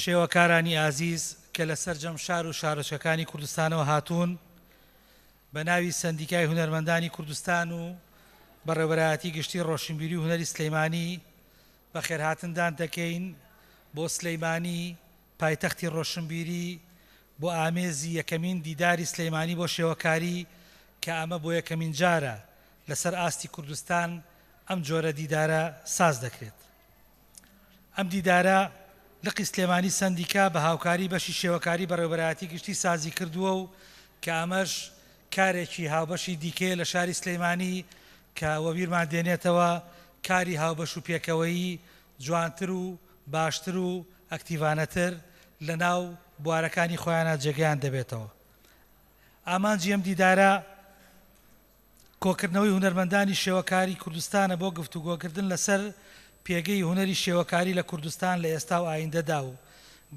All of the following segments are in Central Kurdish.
شێوەکارانی ئازیز کە لە سەرجەم شار و شارۆچکەکانی کوردستانەوە هاتوون بە ناوی سەندیکای هونەرمەندانی کوردستان و بەڕێوەبەرایەتی گشتی ڕۆشنبیری و هونەری سلێمانی بەخێرهاتندان دەکەین بۆ سلێمانی پایتەختی ڕۆشنبیری بۆ ئامێزی یەکەمین دیداری سلێمانی بۆ شێوەکاری کە ئەمە بۆ یەکەمین جارە لەسەر ئاستی کوردستان ئەم جۆرە دیدارە ساز دەکرێت. ئەم دیدارە لقی سلێمانی سەندیکا بە هاوکاری بەشی شێوەکاری بەڕێوەبەرایەتی گشتی سازی کردووە و کە ئەمەش کارێکی هاوبەشی دیکەیە لە شاری سلێمانی کە وەبیرمان دێنێتەوە کاری هاوبەش و پێکەوەیی جوانتر و باشتر و ئەکتیڤانەتر لە ناو بوارەکانی خۆیانە جێگەیان دەبێتەوە. ئامانجی ئەم دیدارە کۆکردنەوەی هونەرمەندانی شێوەکاری کوردستانە بۆ گفتوگۆکردن لەسەر پێگەی هونەری شێوەکاری لە کوردستان لە ئێستا و ئایندەدا و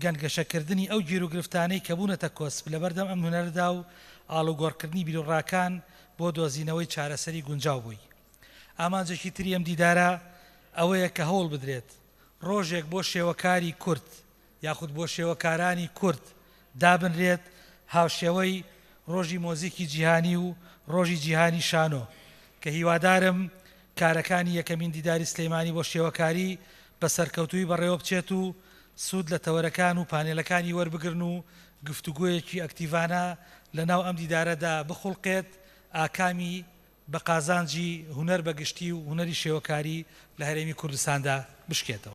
گەنگەشەکردنی ئەو گیر و گرفتانەی کە بوونەتە کۆسپ لەبەردەم ئەم هونەردا و ئاڵوگۆڕکردنی بیرۆڕاکان بۆ دۆزینەوەی چارەسەری گونجاو بووی. ئامانجێکی تری ئەم دیدارە ئەوەیە کە هەوڵ بدرێت ڕۆژێک بۆ شێوەکاری کورد یاخود بۆ شێوەکارانی کورد دابنرێت هاوشێوەی ڕۆژی مۆزیکی جیهانی و ڕۆژی جیهانی شانۆ کە هیوادارم کارەکانی یەکەمین دیداری سلێمانی بۆ شێوەکاری بە سەرکەوتووی بەڕێوە بچێت و سوود لە تەوەرەکان و پانێلەکانی وەربگرن و گفتوگۆیەکی ئەکتیڤانە لە ناو ئەم دیدارەدا بخوڵقێت ئاکامی بە قازانجی هونەر بەگشتی و هونەری شێوەکاری لە هەرێمی کوردستاندا بشکێتەوە.